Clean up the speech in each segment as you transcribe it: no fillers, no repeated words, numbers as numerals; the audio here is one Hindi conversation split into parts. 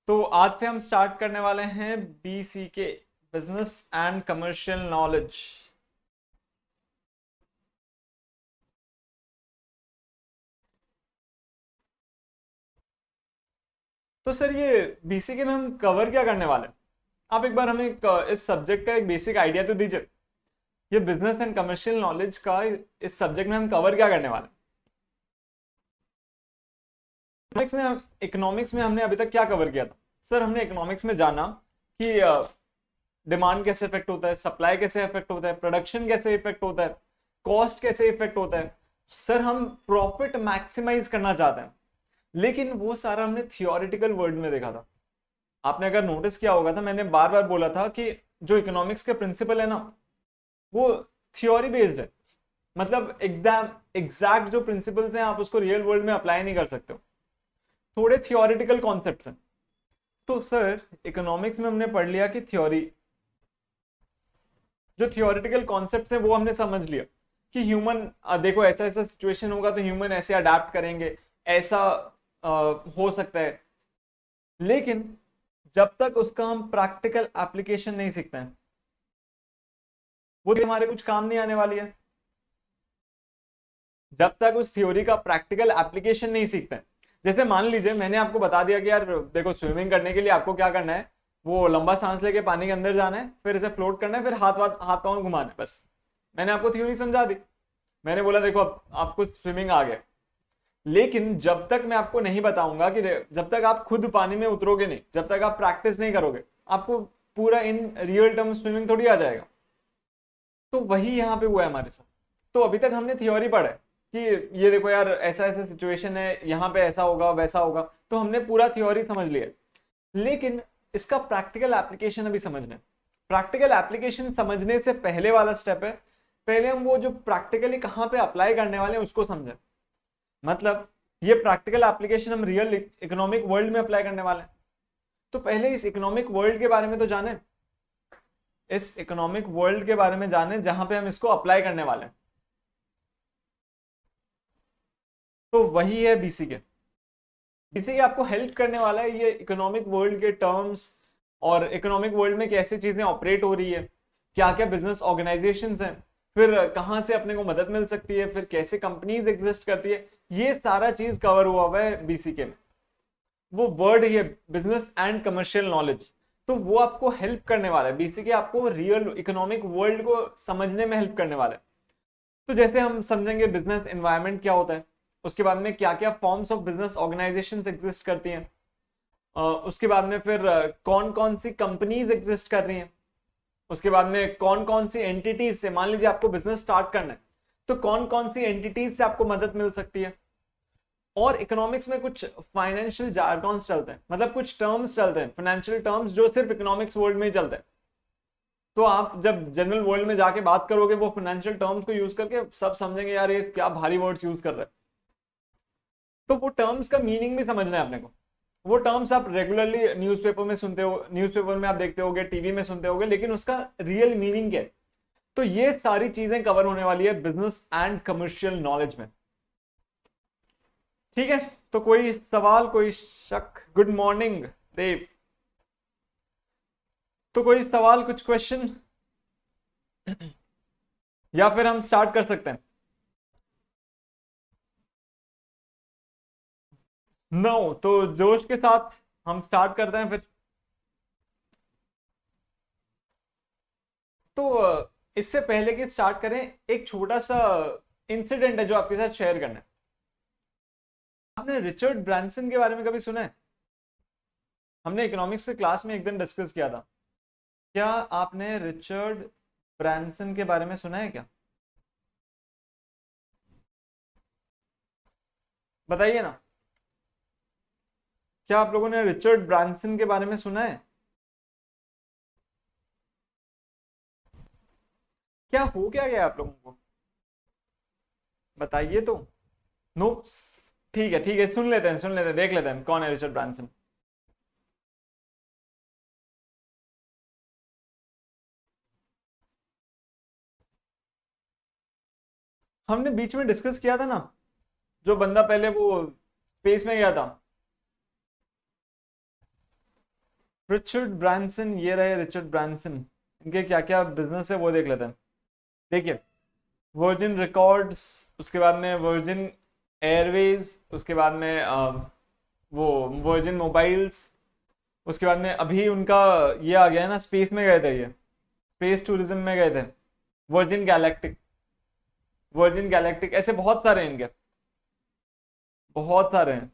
तो आज से हम स्टार्ट करने वाले हैं BCK, business and commercial knowledge. तो सर ये BCK में हम कवर क्या करने वाले हैं? आप एक बार हमें इस सब्जेक्ट का एक बेसिक आइडिया तो दीजिए। ये बिजनेस एंड कमर्शियल नॉलेज का इस सब्जेक्ट में हम कवर क्या करने वाले हैं? इकोनॉमिक्स में हमने अभी तक क्या कवर किया था? सर हमने इकोनॉमिक्स में जाना कि डिमांड कैसे इफेक्ट होता है, सप्लाई कैसे इफेक्ट होता है, प्रोडक्शन कैसे इफेक्ट होता है, कॉस्ट कैसे इफेक्ट होता है। सर हम प्रॉफिट मैक्सिमाइज करना चाहते हैं, लेकिन वो सारा हमने थियोरिटिकल वर्ड में देखा था। आपने अगर नोटिस किया होगा था, मैंने बार बार बोला था कि जो इकोनॉमिक्स के प्रिंसिपल है ना, वो थ्योरी बेस्ड है। मतलब एकदम एग्जैक्ट जो प्रिंसिपल्स हैं आप उसको रियल वर्ल्ड में अप्लाई नहीं कर सकते हो, थोड़े थियोरिटिकल कॉन्सेप्ट्स हैं। तो सर इकोनॉमिक्स में हमने पढ़ लिया कि थ्योरी, जो थियोरिटिकल कॉन्सेप्ट्स हैं वो हमने समझ लिया कि ह्यूमन, देखो ऐसा ऐसा सिचुएशन होगा तो ह्यूमन ऐसे अडेप्ट करेंगे, ऐसा हो सकता है। लेकिन जब तक उसका हम प्रैक्टिकल एप्लीकेशन नहीं सीखते हैं, वो तो हमारे कुछ काम नहीं आने वाली है। जब तक उस थ्योरी का प्रैक्टिकल एप्लीकेशन नहीं सीखते हैं, जैसे मान लीजिए मैंने आपको बता दिया कि यार देखो स्विमिंग करने के लिए आपको क्या करना है, वो लंबा सांस लेके पानी के अंदर जाना है, फिर इसे फ्लोट करना है, फिर हाथ पाँव घुमाना है, बस मैंने आपको थ्योरी समझा दी। मैंने बोला देखो अब आपको स्विमिंग आ गया। लेकिन जब तक मैं आपको नहीं बताऊंगा कि जब तक आप खुद पानी में उतरोगे नहीं, जब तक आप प्रैक्टिस नहीं करोगे, आपको पूरा इन रियल टर्म स्विमिंग थोड़ी आ जाएगा। तो वही यहाँ पे हुआ है हमारे साथ। तो अभी तक हमने थियोरी पढ़ा है कि ये देखो यार ऐसा ऐसा सिचुएशन है, यहाँ पे ऐसा होगा वैसा होगा, तो हमने पूरा थियोरी समझ लिया। लेकिन इसका प्रैक्टिकल एप्लीकेशन अभी समझना है। प्रैक्टिकल एप्लीकेशन समझने से पहले वाला स्टेप है, पहले हम वो जो प्रैक्टिकली कहाँ पे अप्लाई करने वाले हैं उसको समझें। मतलब ये प्रैक्टिकल एप्लीकेशन हम रियल इकोनॉमिक वर्ल्ड में अप्लाई करने वाले हैं। तो पहले इस इकोनॉमिक वर्ल्ड के बारे में तो जाने, इस इकोनॉमिक वर्ल्ड के बारे में जाने जहां पे हम इसको अप्लाई करने वाले हैं। तो वही है BCK। BCK आपको हेल्प करने वाला है ये इकोनॉमिक वर्ल्ड के टर्म्स, और इकोनॉमिक वर्ल्ड में कैसे चीजें ऑपरेट हो रही है, क्या क्या बिजनेस ऑर्गेनाइजेशंस हैं, फिर कहाँ से अपने को मदद मिल सकती है, फिर कैसे कंपनीज एग्जिस्ट करती है। ये सारा चीज कवर हुआ है BCK में। वो वर्ड ही है बिजनेस एंड कमर्शियल नॉलेज। तो वो आपको हेल्प करने वाला है, BCK आपको रियल इकोनॉमिक वर्ल्ड को समझने में हेल्प करने वाला है। तो जैसे हम समझेंगे बिजनेस एनवायरनमेंट क्या होता है, उसके बाद में क्या क्या forms of business organisation exist करती हैं, उसके बाद में फिर कौन कौन सी कंपनीज एग्जिस्ट कर रही हैं, उसके बाद में कौन कौन सी एंटिटीज से, मान लीजिए आपको बिजनेस स्टार्ट करना है तो कौन कौन सी एंटिटीज से आपको मदद मिल सकती है। और इकोनॉमिक्स में कुछ फाइनेंशियल जार्गन्स चलते हैं, मतलब कुछ टर्म्स चलते हैं, फाइनेंशियल टर्म्स जो सिर्फ इकोनॉमिक्स वर्ल्ड में ही चलते हैं। तो आप जब जनरल वर्ल्ड में जाके बात करोगे वो फाइनेंशियल टर्म्स को यूज करके, सब समझेंगे यार ये क्या भारी वर्ड्स यूज कर रहे हैं। तो वो टर्म्स का मीनिंग भी समझना है अपने को। वो टर्म्स आप रेगुलरली न्यूज़पेपर में सुनते हो, न्यूज़पेपर में आप देखते होगे, टीवी में सुनते होगे, लेकिन उसका रियल मीनिंग क्या है? तो ये सारी चीजें कवर होने वाली है बिजनेस एंड कमर्शियल नॉलेज में। ठीक है, तो कोई सवाल, कोई शक? गुड मॉर्निंग देव। तो कोई सवाल, कुछ क्वेश्चन, या फिर हम स्टार्ट कर सकते हैं? नो, तो जोश के साथ हम स्टार्ट करते हैं फिर। तो इससे पहले कि स्टार्ट करें, एक छोटा सा इंसिडेंट है जो आपके साथ शेयर करना है। आपने रिचर्ड ब्रांसन के बारे में कभी सुना है? हमने इकोनॉमिक्स के क्लास में एक दिन डिस्कस किया था। क्या आपने रिचर्ड ब्रांसन के बारे में सुना है क्या? बताइए ना। क्या आप लोगों ने रिचर्ड ब्रांसन के बारे में सुना है? क्या हो क्या गया आप लोगों को? बताइए तो। नो। ठीक है, सुन लेते हैं, सुन लेते हैं, देख लेते हैं कौन है रिचर्ड ब्रांसन। हमने बीच में डिस्कस किया था ना, जो बंदा पहले वो स्पेस में गया था। रिचर्ड ब्रांसन, ये रहे रिचर्ड ब्रांसन। इनके क्या क्या बिजनेस है वो देख लेते हैं। देखिए, वर्जिन रिकॉर्ड्स, उसके बाद में वर्जिन एयरवेज, उसके बाद में वो वर्जिन मोबाइल्स, उसके बाद में अभी उनका ये आ गया है ना, स्पेस में गए थे ये, स्पेस टूरिज्म में गए थे। वर्जिन गैलेक्टिक, वर्जिन गैलेक्टिक, ऐसे बहुत सारे हैं इनके, बहुत सारे हैं।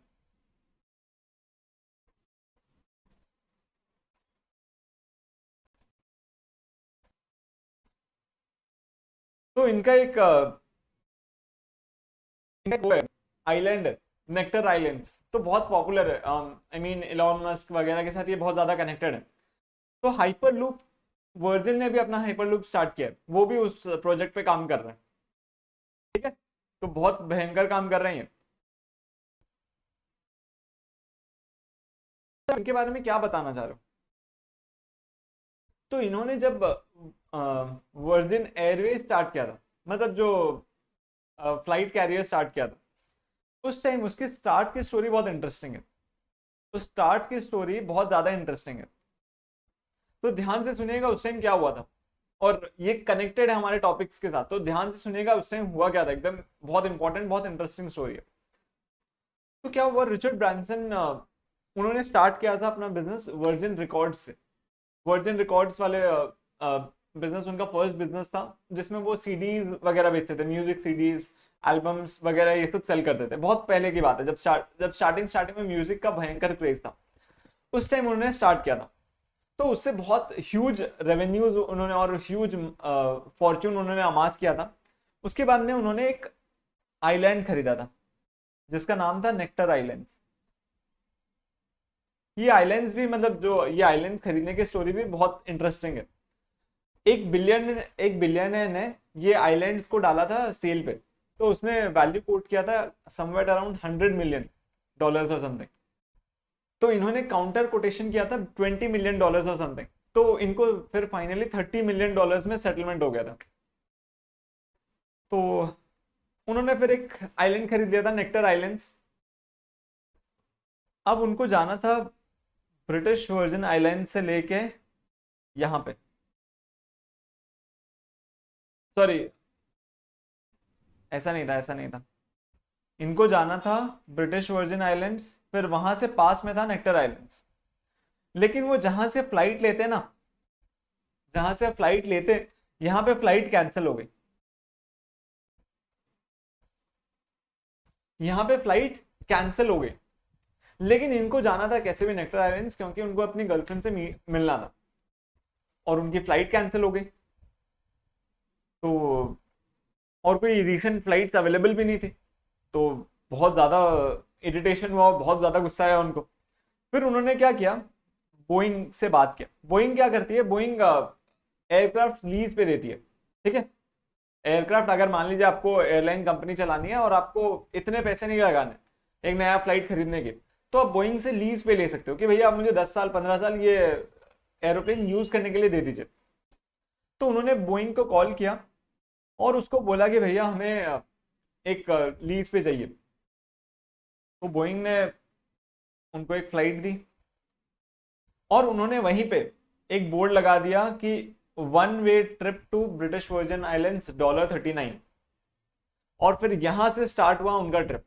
तो इनका एक इनका वो है आइलैंड, नेक्टर आइलैंड्स, तो बहुत पॉपुलर है। आई मीन इलॉन मस्क वगैरह के साथ ये बहुत ज्यादा कनेक्टेड है। तो हाइपर लूप, वर्जिन ने भी अपना हाइपर लूप स्टार्ट किया है, वो भी उस प्रोजेक्ट पे काम कर रहे हैं। ठीक है, तो बहुत भयंकर काम कर रहे हैं। इनके बारे में क्या बताना चाह रहे हो? तो इन्होंने जब वर्जिन एयरवेज स्टार्ट किया था, मतलब जो फ्लाइट कैरियर स्टार्ट किया था, उस टाइम उसकी स्टार्ट की स्टोरी बहुत इंटरेस्टिंग है। उस स्टार्ट की स्टोरी बहुत ज्यादा इंटरेस्टिंग है, तो ध्यान से सुनिएगा उस टाइम क्या हुआ था। और ये कनेक्टेड है हमारे टॉपिक्स के साथ, तो ध्यान से सुनिएगा उस टाइम हुआ क्या था, एकदम बहुत इंपॉर्टेंट, बहुत इंटरेस्टिंग स्टोरी है। तो क्या हुआ, रिचर्ड ब्रांसन उन्होंने स्टार्ट किया था अपना बिजनेस वर्जिन रिकॉर्ड्स से। वर्जिन रिकॉर्ड्स वाले बिजनेस उनका फर्स्ट बिजनेस था, जिसमें वो सीडीज वगैरह बेचते थे, म्यूजिक सीडीज, एल्बम्स वगैरह ये सब सेल करते थे। बहुत पहले की बात है, जब स्टार्टिंग स्टार्टिंग में म्यूजिक का भयंकर क्रेज था, उस टाइम उन्होंने स्टार्ट किया था। तो उससे बहुत ह्यूज रेवेन्यूज उन्होंने और ह्यूज फॉर्च्यून उन्होंने अमास किया था। उसके बाद में उन्होंने एक आइलैंड खरीदा था, जिसका नाम था नेक्टर आइलैंड्स। ये आइलैंड्स भी, मतलब जो ये आइलैंड्स खरीदने की स्टोरी भी बहुत इंटरेस्टिंग है। एक बिलियनर ने ये आइलैंड्स को डाला था सेल पे, तो उसने वैल्यू कोट किया था समवेट अराउंड $100 million और समथिंग। तो इन्होंने काउंटर कोटेशन किया था $20 million और समथिंग। तो इनको फिर फाइनली $30 million में सेटलमेंट हो गया था। तो उन्होंने फिर एक आइलैंड खरीद लिया था, नेक्टर आइलैंड्स। अब उनको जाना था ब्रिटिश वर्जिन आइलैंड से लेके यहाँ पे, सॉरी, ऐसा नहीं था, ऐसा नहीं था। इनको जाना था ब्रिटिश वर्जिन आइलैंड्स, फिर वहां से पास में था नेक्टर आइलैंड्स। लेकिन वो जहां से फ्लाइट लेते ना, जहां से फ्लाइट लेते, यहाँ पे फ्लाइट कैंसिल हो गई। यहाँ पे फ्लाइट कैंसिल हो गई। लेकिन इनको जाना था कैसे भी नेक्टर आइलैंड्स, क्योंकि उनको अपनी गर्लफ्रेंड से मिलना था, और उनकी फ्लाइट कैंसिल हो गई। तो और कोई रिसेंट फ्लाइट्स अवेलेबल भी नहीं थी। तो बहुत ज़्यादा इरिटेशन हुआ, बहुत ज़्यादा गुस्सा आया उनको। फिर उन्होंने क्या किया, बोइंग से बात किया। बोइंग क्या करती है, बोइंग एयरक्राफ्ट लीज पे देती है। ठीक है, एयरक्राफ्ट अगर मान लीजिए आपको एयरलाइन कंपनी चलानी है और आपको इतने पैसे नहीं लगाने एक नया फ्लाइट खरीदने के, तो आप बोइंग से लीज पे ले सकते हो कि भैया आप मुझे 10 साल 15 साल ये एरोप्लेन यूज करने के लिए दे दीजिए। तो उन्होंने बोइंग को कॉल किया और उसको बोला कि भैया हमें एक लीज पे चाहिए। तो बोइंग ने उनको एक फ्लाइट दी, और उन्होंने वहीं पे एक बोर्ड लगा दिया कि 1 way trip to British Virgin Islands $39। और फिर यहां से स्टार्ट हुआ उनका ट्रिप।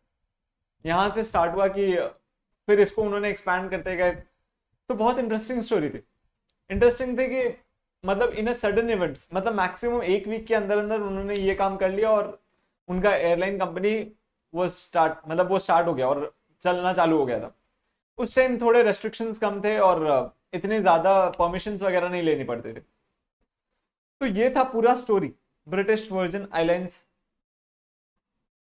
यहां से स्टार्ट हुआ कि फिर इसको उन्होंने एक्सपैंड करते गए। तो बहुत इंटरेस्टिंग स्टोरी थी। इंटरेस्टिंग थी कि मतलब इन अ सडन इवेंट्स, मतलब मैक्सिमम एक वीक के अंदर अंदर उन्होंने ये काम कर लिया, और उनका एयरलाइन कंपनी वो स्टार्ट हो गया और चलना चालू हो गया था। उस टाइम थोड़े रेस्ट्रिक्शंस कम थे, और इतने ज्यादा परमिशंस वगैरह नहीं लेनी पड़ते थे। तो ये था पूरा स्टोरी ब्रिटिश वर्जिन आइलैंड्स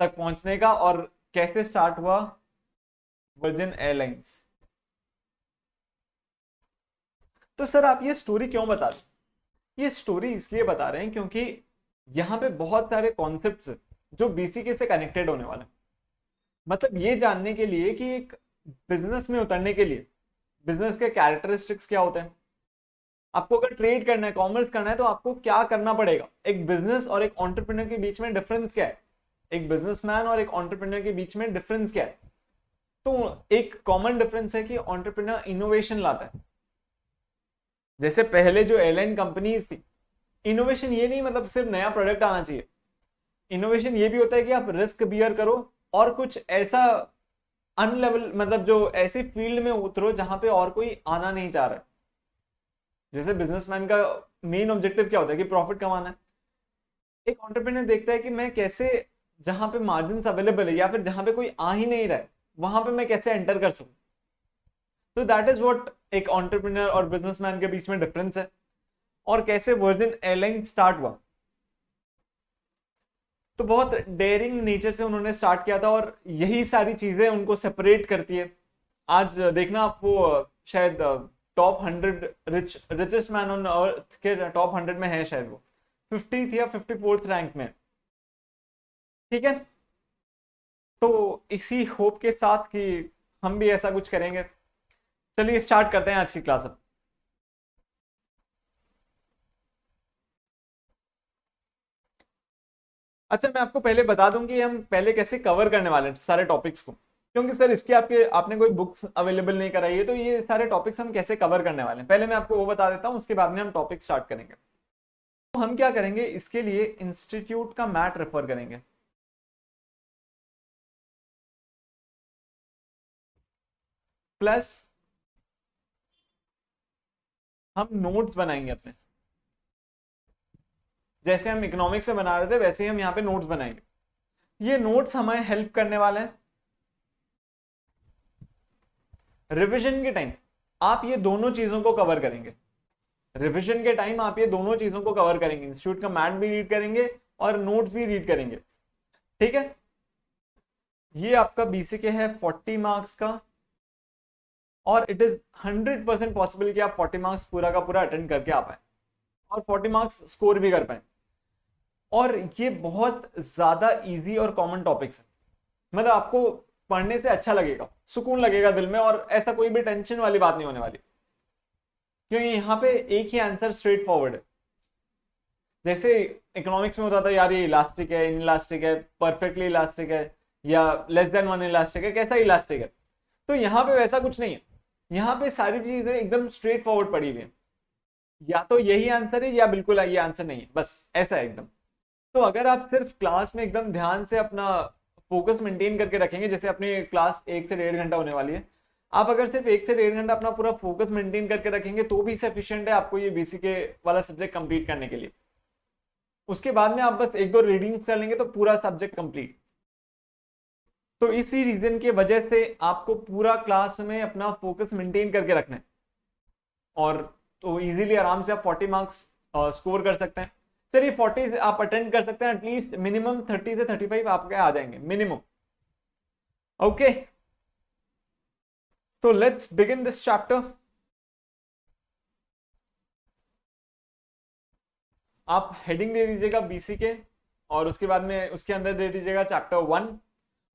तक पहुंचने का, और कैसे स्टार्ट हुआ वर्जिन एयरलाइंस। तो सर आप ये स्टोरी क्यों बता रहे हैं? ये स्टोरी इसलिए बता रहे हैं क्योंकि यहाँ पे बहुत सारे कॉन्सेप्ट्स जो बीसीके से कनेक्टेड होने वाले हैं। मतलब ये जानने के लिए कि एक बिजनेस में उतरने के लिए बिजनेस के कैरेक्टरिस्टिक्स क्या होते हैं। आपको अगर ट्रेड करना है, कॉमर्स करना है, तो आपको क्या करना पड़ेगा, एक बिजनेस और एक एंटरप्रेन्योर के बीच में डिफरेंस क्या है, एक बिजनेसमैन और एक एंटरप्रेन्योर के बीच में डिफरेंस क्या है। तो एक कॉमन डिफरेंस है कि एंटरप्रेन्योर इनोवेशन लाता है, जैसे पहले जो एयरलाइन कंपनीज थी, इनोवेशन ये नहीं मतलब सिर्फ नया प्रोडक्ट आना चाहिए, इनोवेशन ये भी होता है कि आप रिस्क बियर करो और कुछ ऐसा अनलेवल मतलब जो ऐसे फील्ड में उतरो जहां पे और कोई आना नहीं चाह रहा है। जैसे बिजनेसमैन का मेन ऑब्जेक्टिव क्या होता है कि प्रॉफिट कमाना है। एक एंटरप्रेन्योर देखता है कि मैं कैसे, जहां पे मार्जिन अवेलेबल है या फिर जहां पे कोई आ ही नहीं रहा है, वहां पे मैं कैसे एंटर कर सकूं। तो दैट इज व्हाट एक एंटरप्रेन्योर और बिजनेसमैन के बीच में डिफरेंस है। और कैसे वर्जिन एयरलाइन स्टार्ट हुआ, तो बहुत डेयरिंग नेचर से उन्होंने स्टार्ट किया था और यही सारी चीजें उनको सेपरेट करती है। आज देखना आप वो शायद top 100 richest man on earth के टॉप 100 में है, शायद वो 50th या 54th रैंक में। ठीक है, तो इसी होप के साथ कि हम भी ऐसा कुछ करेंगे, चलिए स्टार्ट करते हैं आज की क्लास अब। अच्छा, मैं आपको पहले बता दूं कि हम पहले कैसे कवर करने वाले हैं सारे टॉपिक्स को, क्योंकि सर इसके आपने कोई बुक्स अवेलेबल नहीं कराई है, तो ये सारे टॉपिक्स हम कैसे कवर करने वाले हैं पहले मैं आपको वो बता देता हूँ, उसके बाद में हम टॉपिक स्टार्ट करेंगे। तो हम क्या करेंगे, इसके लिए इंस्टीट्यूट का मैट रेफर करेंगे, प्लस हम नोट्स बनाएंगे अपने, जैसे हम इकोनॉमिक्स में बना रहे थे वैसे ही हम यहाँ पे नोट्स बनाएंगे। ये नोट्स हमें हेल्प करने वाले हैं रिविजन के टाइम। आप ये दोनों चीजों को कवर करेंगे, रिविजन के टाइम आप ये दोनों चीजों को कवर करेंगे, इंस्टीट्यूट का मैट भी रीड करेंगे और नोट्स भी रीड करेंगे। ठीक है, ये आपका बीसीके है 40 मार्क्स का, और इट इज 100% पॉसिबल कि आप 40 मार्क्स पूरा का पूरा अटेंड करके आ पाए और 40 मार्क्स स्कोर भी कर पाए। और ये बहुत ज्यादा इजी और कॉमन टॉपिक्स है, मतलब आपको पढ़ने से अच्छा लगेगा, सुकून लगेगा दिल में, और ऐसा कोई भी टेंशन वाली बात नहीं होने वाली, क्योंकि यहाँ पे एक ही आंसर स्ट्रेट फॉरवर्ड है। जैसे इकोनॉमिक्स में होता था यार ये इलास्टिक है, इन इलास्टिक है, परफेक्टली इलास्टिक है, या लेस देन वन इलास्टिक है, कैसा इलास्टिक है, तो यहाँ पे वैसा कुछ नहीं है। यहाँ पे सारी चीजें एकदम स्ट्रेट फॉरवर्ड पड़ी हुई है, या तो यही आंसर है या बिल्कुल ये आंसर नहीं है, बस ऐसा है एकदम। तो अगर आप सिर्फ क्लास में एकदम ध्यान से अपना फोकस मेंटेन करके रखेंगे, जैसे अपनी क्लास 1 से 1.5 घंटा होने वाली है, आप अगर सिर्फ 1 से 1.5 घंटा अपना पूरा फोकस मेंटेन करके रखेंगे तो भी सफिशिएंट है आपको ये बीसीके वाला सब्जेक्ट कंप्लीट करने के लिए। उसके बाद में आप बस 1-2 रीडिंग्स कर लेंगे तो पूरा सब्जेक्ट कंप्लीट। तो इसी रीजन की वजह से आपको पूरा क्लास में अपना फोकस मेंटेन करके रखना है, और तो इजीली आराम से आप 40 मार्क्स स्कोर कर सकते हैं। चलिए 40 आप अटेंड कर सकते हैं, एटलीस्ट मिनिमम 30 से 35 आपके आ जाएंगे मिनिमम। ओके, तो लेट्स बिगिन दिस चैप्टर। आप हेडिंग दे दीजिएगा बीसीके, और उसके बाद में उसके अंदर दे दीजिएगा चैप्टर 1।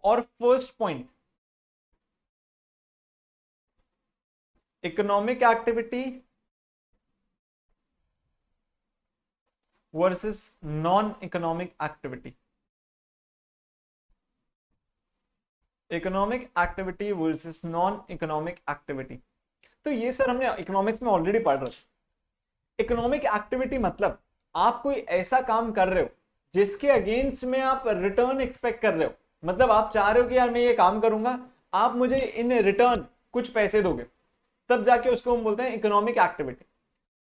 और first point, economic activity versus non economic activity. Economic activity versus non economic activity, तो ये सर हमने इकोनॉमिक्स में ऑलरेडी पढ़ रहे थे। इकोनॉमिक एक्टिविटी मतलब आप कोई ऐसा काम कर रहे हो जिसके अगेंस्ट में आप रिटर्न एक्सपेक्ट कर रहे हो, मतलब आप चाह रहे हो कि यार मैं ये काम करूंगा, आप मुझे इन रिटर्न कुछ पैसे दोगे, तब जाके उसको हम बोलते हैं इकोनॉमिक एक्टिविटी।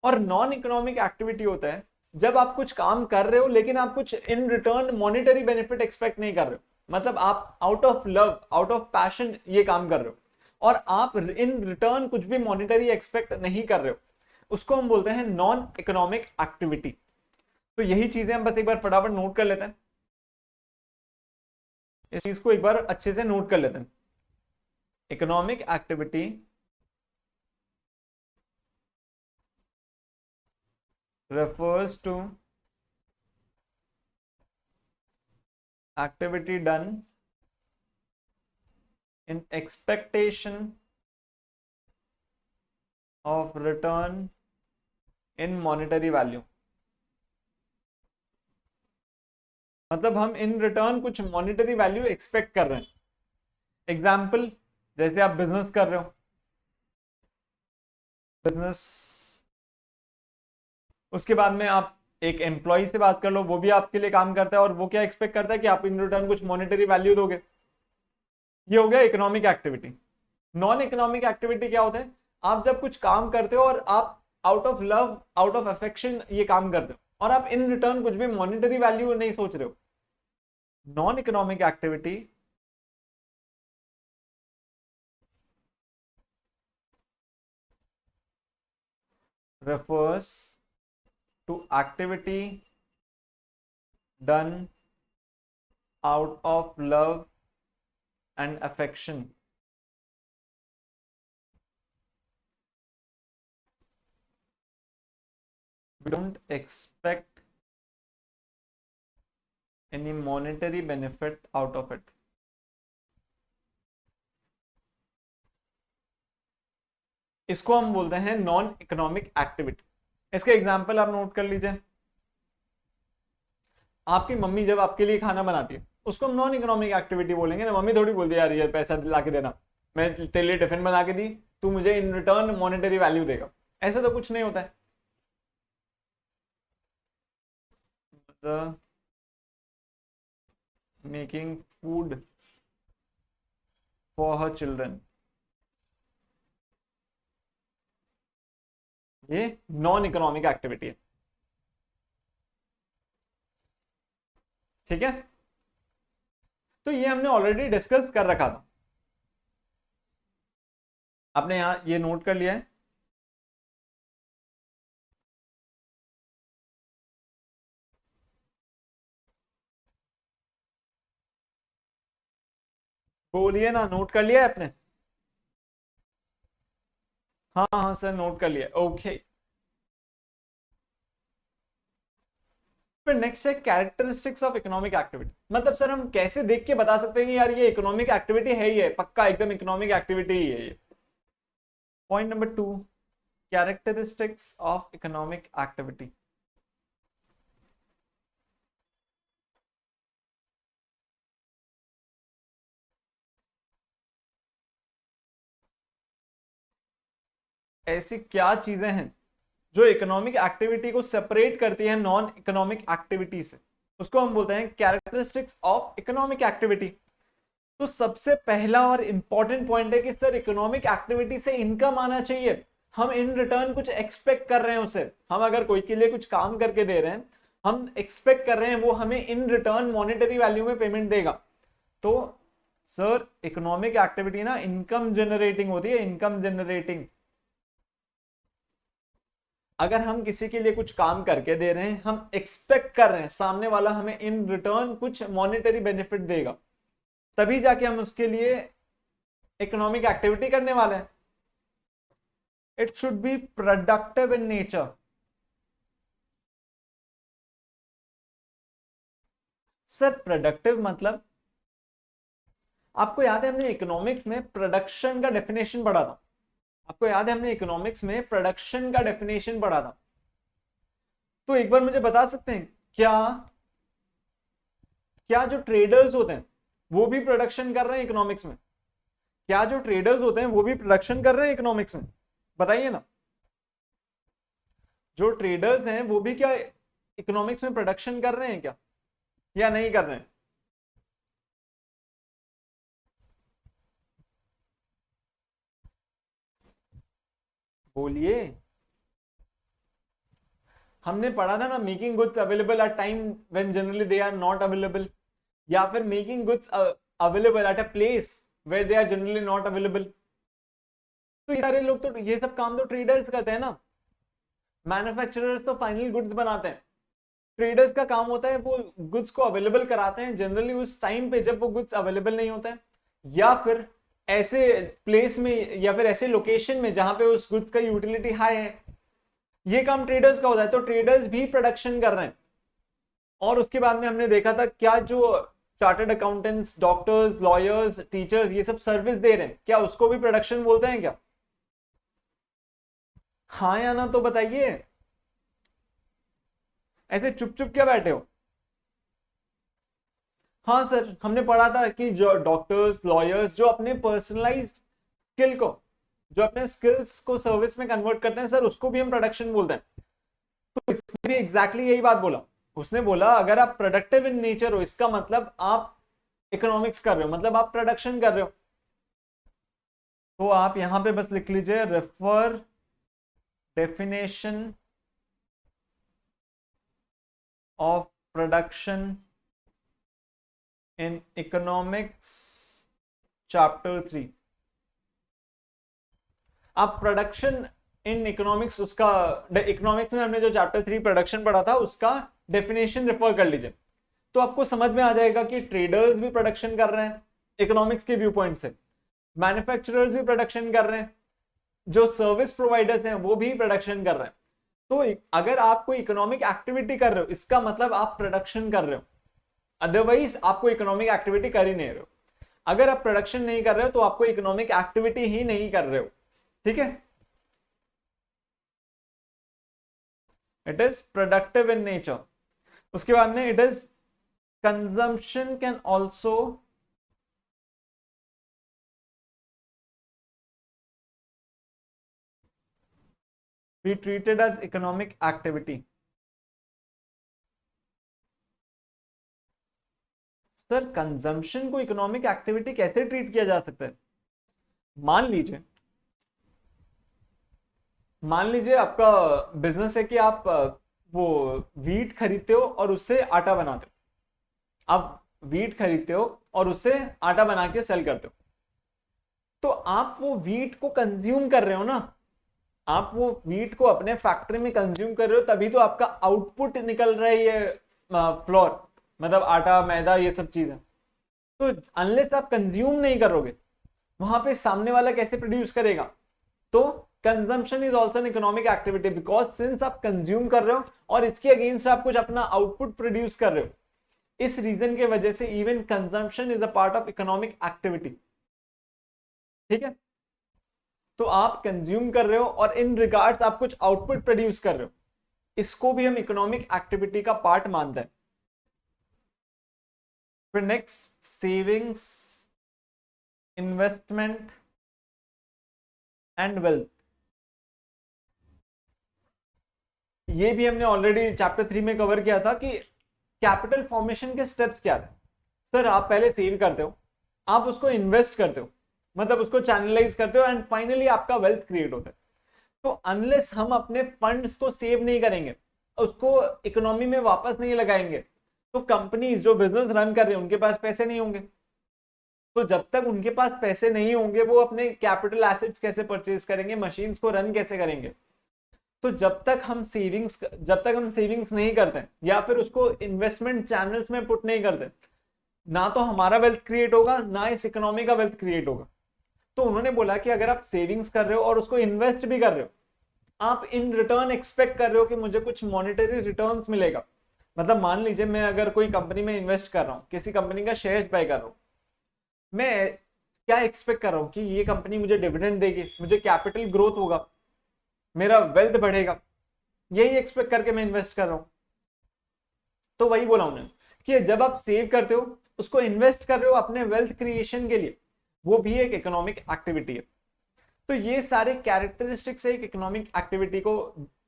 और नॉन इकोनॉमिक एक्टिविटी होता है जब आप कुछ काम कर रहे हो लेकिन आप कुछ in return monetary benefit expect नहीं कर रहे हो, मतलब आप out of love out of passion ये काम कर रहे हो और आप इन रिटर्न कुछ भी मॉनिटरी एक्सपेक्ट नहीं कर रहे हो, उसको हम बोलते हैं नॉन इकोनॉमिक एक्टिविटी। तो यही चीजें हम बस एक बार फटाफट नोट कर लेते हैं, इस चीज को एक बार अच्छे से नोट कर लेते हैं। Economic activity refers to activity done in expectation of return in monetary value, मतलब हम इन रिटर्न कुछ मॉनिटरी वैल्यू एक्सपेक्ट कर रहे हैं। एग्जाम्पल, जैसे आप बिजनेस कर रहे हो, बिजनेस उसके बाद में आप एक एम्प्लॉय से बात कर लो, वो भी आपके लिए काम करता है और वो क्या एक्सपेक्ट करता है कि आप इन रिटर्न कुछ मॉनेटरी वैल्यू दोगे। ये हो गया economic activity. Non economic activity क्या होता है? आप जब कुछ काम करते हो और आप out of love, out of affection ये काम करते हो और आप इन रिटर्न कुछ भी मॉनेटरी वैल्यू नहीं सोच रहे हो। Non economic activity refers to activity done out of love and affection. We don't expect any monetary benefit out of it. इसको हम बोलते हैं नॉन इकोनॉमिक एक्टिविटी। इसका एग्जांपल आप नोट कर लीजिए। आपकी मम्मी जब आपके लिए खाना बनाती है उसको हम नॉन इकोनॉमिक एक्टिविटी बोलेंगे ना। मम्मी थोड़ी बोलती है यार ये पैसा ला के देना, मैं तेरे लिए टिफिन बना के दी, तू मुझे इन रिटर्न मॉनेटरी वैल्यू देगा। ऐसा तो कुछ नहीं होता है। Making food for her children, ये नॉन इकोनॉमिक एक्टिविटी है। ठीक है, तो ये हमने ऑलरेडी डिस्कस कर रखा था। आपने यहां ये नोट कर लिया है। बोलिए ना, नोट कर लिया है आपने? हाँ हाँ सर, नोट कर लिया। ओके, फिर नेक्स्ट है कैरेक्टरिस्टिक्स ऑफ इकोनॉमिक एक्टिविटी। मतलब सर हम कैसे देख के बता सकते हैं कि यार ये इकोनॉमिक एक्टिविटी है ही है, पक्का एकदम इकोनॉमिक एक्टिविटी ही है ये। Point number 2, characteristics of economic activity. ऐसी क्या चीजें हैं जो इकोनॉमिक एक्टिविटी को सेपरेट करती है नॉन इकोनॉमिक एक्टिविटी से? उसको हम बोलते हैं कैरेक्टरिस्टिक्स ऑफ इकोनॉमिक एक्टिविटी। तो सबसे पहला और इंपॉर्टेंट पॉइंट है कि सर इकोनॉमिक एक्टिविटी से इनकम आना चाहिए। हम इन रिटर्न कुछ एक्सपेक्ट कर रहे हैं उसे। हम अगर कोई के लिए कुछ काम करके दे रहे हैं, हम एक्सपेक्ट कर रहे हैं वो हमें इन रिटर्न मॉनेटरी वैल्यू में पेमेंट देगा। तो सर इकोनॉमिक एक्टिविटी ना इनकम जनरेटिंग होती है, इनकम जनरेटिंग। अगर हम किसी के लिए कुछ काम करके दे रहे हैं, हम एक्सपेक्ट कर रहे हैं सामने वाला हमें इन रिटर्न कुछ मॉनेटरी बेनिफिट देगा, तभी जाके हम उसके लिए इकोनॉमिक एक्टिविटी करने वाले हैं। It should be productive in nature. Sir productive मतलब, आपको याद है हमने इकोनॉमिक्स में प्रोडक्शन का डेफिनेशन पढ़ा था। आपको याद है हमने इकोनॉमिक्स में प्रोडक्शन का डेफिनेशन पढ़ा था। तो एक बार मुझे बता सकते हैं क्या क्या जो ट्रेडर्स होते हैं वो भी प्रोडक्शन कर रहे हैं इकोनॉमिक्स में? क्या जो ट्रेडर्स होते हैं वो भी प्रोडक्शन कर रहे हैं इकोनॉमिक्स में? बताइए ना। जो ट्रेडर्स हैं वो भी क्या इकोनॉमिक्स में प्रोडक्शन कर रहे हैं क्या, या नहीं कर रहे हैं? बोलिए। हमने पढ़ा था ना, making goods available at time when generally they are not available, या फिर making goods available at a place where they are generally not available. तो ये सारे लोग तो ये सब काम तो ट्रेडर्स करते हैं ना। मैन्युफैक्चरर्स तो फाइनल गुड्स बनाते हैं, ट्रेडर्स का काम होता है वो गुड्स को अवेलेबल कराते हैं जनरली उस टाइम पे जब वो गुड्स अवेलेबल नहीं होता है, या फिर ऐसे प्लेस में या फिर ऐसे लोकेशन में जहां पे उस गुड्स का यूटिलिटी हाई है। ये काम ट्रेडर्स का होता है। तो ट्रेडर्स भी प्रोडक्शन कर रहे हैं। और उसके बाद में हमने देखा था क्या जो chartered accountants, doctors, lawyers, teachers ये सब सर्विस दे रहे हैं, क्या उसको भी प्रोडक्शन बोलते हैं क्या? हाँ या ना तो बताइए, ऐसे चुप चुप क्या बैठे हो? हाँ सर, हमने पढ़ा था कि जो डॉक्टर्स, लॉयर्स जो अपने पर्सनलाइज्ड स्किल को, जो अपने स्किल्स को सर्विस में कन्वर्ट करते हैं, सर उसको भी हम प्रोडक्शन बोलते हैं। तो इसने भी एग्जैक्टली यही बात बोला। उसने बोला अगर आप प्रोडक्टिव इन नेचर हो, इसका मतलब आप इकोनॉमिक्स कर रहे हो, मतलब आप प्रोडक्शन कर रहे हो। तो आप यहां पे बस लिख लीजिए refer definition of production in economics chapter 3। आप प्रोडक्शन इन इकोनॉमिक्स, उसका इकोनॉमिक्स में हमने जो चैप्टर 3 प्रोडक्शन पढ़ा था उसका डेफिनेशन रेफर कर लीजिए। तो आपको समझ में आ जाएगा कि ट्रेडर्स भी प्रोडक्शन कर रहे हैं इकोनॉमिक्स के व्यू पॉइंट से, मैन्युफैक्चरर्स भी प्रोडक्शन कर रहे हैं, जो सर्विस प्रोवाइडर्स हैं वो भी प्रोडक्शन कर रहे हैं। तो अगर आप कोई इकोनॉमिक एक्टिविटी कर रहे हो, इसका मतलब आप प्रोडक्शन कर रहे हो, अदरवाइज आपको इकोनॉमिक एक्टिविटी कर ही नहीं रहे हो। अगर आप प्रोडक्शन नहीं कर रहे हो तो आपको इकोनॉमिक एक्टिविटी ही नहीं कर रहे हो। ठीक है, it is productive in nature. उसके बाद में it is consumption can also be treated as economic activity. Sir consumption को इकोनॉमिक एक्टिविटी कैसे ट्रीट किया जा सकता है? मान लीजिए मान लीजिए आपका बिजनेस है कि आप वो वीट खरीदते हो और उससे आटा बनाते हो। आप वीट खरीदते हो और उससे आटा बना के सेल करते हो। तो आप वो वीट को कंज्यूम कर रहे हो ना, आप वो वीट को अपने फैक्ट्री में कंज्यूम कर रहे हो, तभी तो आपका आउटपुट निकल रहा है ये फ्लोर, मतलब आटा मैदा ये सब चीजें। तो अनलेस आप कंज्यूम नहीं करोगे, वहां पे सामने वाला कैसे प्रोड्यूस करेगा? तो consumption is also an economic activity, because since आप कंज्यूम कर रहे हो और इसके अगेंस्ट आप कुछ अपना आउटपुट प्रोड्यूस कर रहे हो, इस रीजन के वजह से even consumption is a part of economic activity. ठीक है, तो आप कंज्यूम कर रहे हो और इन रिगार्ड्स आप कुछ आउटपुट प्रोड्यूस कर रहे हो, इसको भी हम इकोनॉमिक एक्टिविटी का पार्ट मानते हैं। फिर next, savings, investment and wealth. ये भी हमने ऑलरेडी चैप्टर 3 में कवर किया था कि कैपिटल फॉर्मेशन के स्टेप्स क्या थे। सर आप पहले सेव करते हो, आप उसको इन्वेस्ट करते हो, मतलब उसको चैनलाइज करते हो, एंड फाइनली आपका वेल्थ क्रिएट होता है। तो अनलेस हम अपने फंड्स को सेव नहीं करेंगे, उसको इकोनॉमी में वापस नहीं लगाएंगे, तो कंपनीज जो बिजनेस रन कर रहे हैं उनके पास पैसे नहीं होंगे। तो जब तक उनके पास पैसे नहीं होंगे, वो अपने कैपिटल एसेट्स कैसे परचेज करेंगे, मशीन्स को रन कैसे करेंगे? तो जब तक हम सेविंग्स नहीं करते या फिर उसको इन्वेस्टमेंट चैनल्स में पुट नहीं करते, ना तो हमारा वेल्थ क्रिएट होगा, ना इस इकोनॉमी का वेल्थ क्रिएट होगा। तो उन्होंने बोला कि अगर आप सेविंग्स कर रहे हो और उसको इन्वेस्ट भी कर रहे हो, आप इन रिटर्न एक्सपेक्ट कर रहे हो कि मुझे कुछ मॉनेटरी रिटर्न्स मिलेगा। मतलब मान लीजिए मैं अगर कोई कंपनी में इन्वेस्ट कर रहा हूँ, किसी कंपनी का शेयर्स बाय कर रहा हूँ, मैं क्या एक्सपेक्ट कर रहा हूँ कि ये कंपनी मुझे डिविडेंड देगी, मुझे कैपिटल ग्रोथ होगा, मेरा वेल्थ बढ़ेगा, यही एक्सपेक्ट करके मैं इन्वेस्ट कर रहा हूँ। तो वही बोला उन्होंने कि जब आप सेव करते हो, उसको इन्वेस्ट कर रहे हो अपने वेल्थ क्रिएशन के लिए, वो भी एक इकोनॉमिक एक्टिविटी है। तो ये सारे कैरेक्टरिस्टिक्स है एक इकोनॉमिक एक्टिविटी को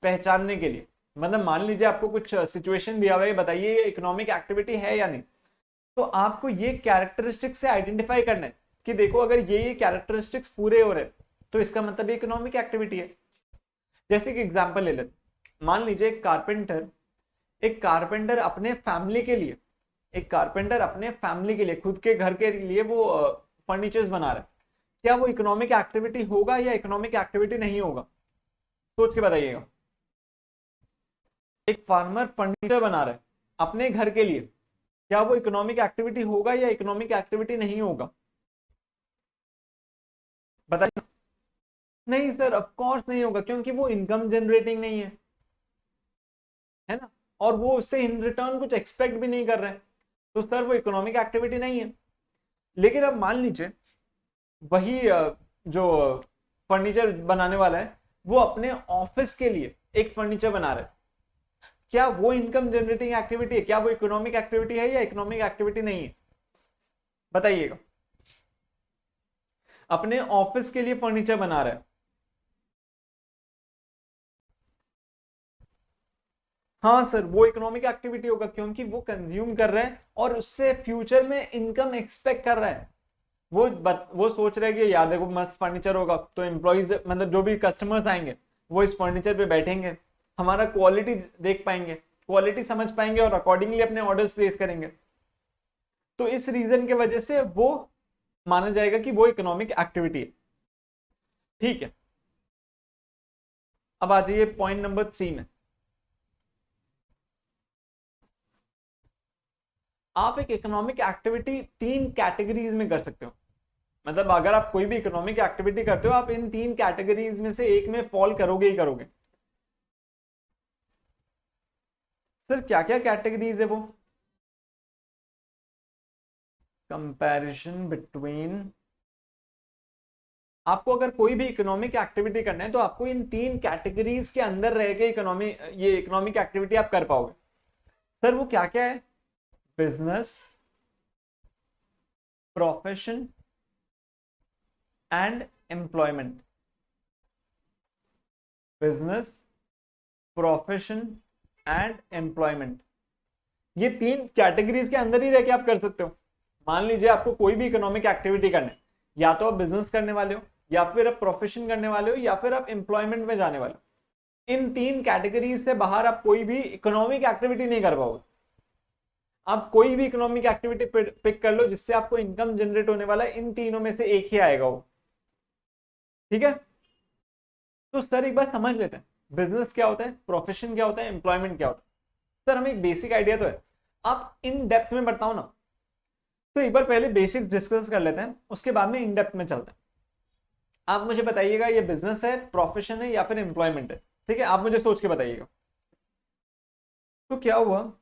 पहचानने के लिए। मतलब मान लीजिए आपको कुछ सिचुएशन दिया हुआ है, बताइए ये इकोनॉमिक एक्टिविटी है या नहीं, तो आपको ये कैरेक्टरिस्टिक्स से आइडेंटिफाई करना है कि देखो अगर ये कैरेक्टरिस्टिक्स पूरे हो रहे तो इसका मतलब ये इकोनॉमिक एक्टिविटी है। जैसे कि एग्जांपल ले लेते, मान लीजिए एक कारपेंटर अपने फैमिली के लिए, खुद के घर के लिए वो फर्नीचर्स बना रहा है, क्या वो इकोनॉमिक एक्टिविटी होगा या इकोनॉमिक एक्टिविटी नहीं होगा? सोच के बताइएगा। एक फार्मर फर्नीचर बना रहा है अपने घर के लिए, क्या वो इकोनॉमिक एक्टिविटी होगा या इकोनॉमिक एक्टिविटी नहीं होगा? बताइए। नहीं सर, ऑफ कोर्स नहीं होगा, क्योंकि वो इनकम जनरेटिंग नहीं है ना, और वो उससे इन रिटर्न कुछ एक्सपेक्ट भी नहीं कर रहे हैं, तो सर वो इकोनॉमिक एक्टिविटी नहीं है। लेकिन अब मान लीजिए वही जो फर्नीचर बनाने वाला है, वो अपने ऑफिस के लिए एक फर्नीचर बना रहा है, क्या वो इनकम जनरेटिंग एक्टिविटी है? क्या वो इकोनॉमिक एक्टिविटी है या इकोनॉमिक एक्टिविटी नहीं है? बताइएगा। अपने ऑफिस के लिए फर्नीचर बना रहा है, हाँ सर, वो इकोनॉमिक एक्टिविटी होगा क्योंकि वो कंज्यूम कर रहे हैं और उससे फ्यूचर में इनकम एक्सपेक्ट कर रहे हैं। वो सोच रहे हैं कि यार देखो मस्त फर्नीचर होगा तो एम्प्लॉयज मतलब जो भी कस्टमर्स आएंगे वो इस फर्नीचर पे बैठेंगे, हमारा क्वालिटी देख पाएंगे, क्वालिटी समझ पाएंगे और अकॉर्डिंगली अपने ऑर्डर्स प्लेस करेंगे। तो इस रीजन की वजह से वो माना जाएगा कि वो इकोनॉमिक एक्टिविटी है। ठीक है, अब आ जाइए पॉइंट नंबर 3 में। आप एक इकोनॉमिक एक्टिविटी 3 कैटेगरीज में कर सकते हो। मतलब अगर आप कोई भी इकोनॉमिक एक्टिविटी करते हो आप इन 3 कैटेगरीज में से एक में फॉल करोगे ही करोगे। सर क्या क्या कैटेगरीज है वो? कंपैरिजन बिटवीन, आपको अगर कोई भी इकोनॉमिक एक्टिविटी करना है तो आपको इन 3 कैटेगरीज के अंदर रह के ये इकोनॉमिक एक्टिविटी आप कर पाओगे। सर वो क्या क्या है? Business, profession and employment. Business, profession and employment, ये 3 कैटेगरीज के अंदर ही रह के आप कर सकते हो। मान लीजिए आपको कोई भी इकोनॉमिक एक्टिविटी करना है, या तो आप बिजनेस करने वाले हो, या फिर आप प्रोफेशन करने वाले हो, या फिर आप एम्प्लॉयमेंट में जाने वाले हो। इन 3 कैटेगरीज से बाहर आप कोई भी इकोनॉमिक एक्टिविटी नहीं कर पाओगे। आप कोई भी इकोनॉमिक एक्टिविटी पिक कर लो जिससे आपको इनकम जनरेट होने वाला है, इन तीनों में से एक ही आएगा वो। ठीक है, तो सर एक बार समझ लेते हैं बिजनेस क्या होता है, प्रोफेशन क्या होता है, एम्प्लॉयमेंट क्या होता है। सर हमें एक बेसिक आइडिया तो है, आप इन डेप्थ में बताओ ना। तो एक बार पहले बेसिक्स डिस्कस कर लेते हैं, उसके बाद में इन डेप्थ में चलते हैं। आप मुझे बताइएगा ये बिजनेस है, प्रोफेशन है, या फिर एम्प्लॉयमेंट है। ठीक है, आप मुझे सोच के बताइएगा। तो क्या हुआ,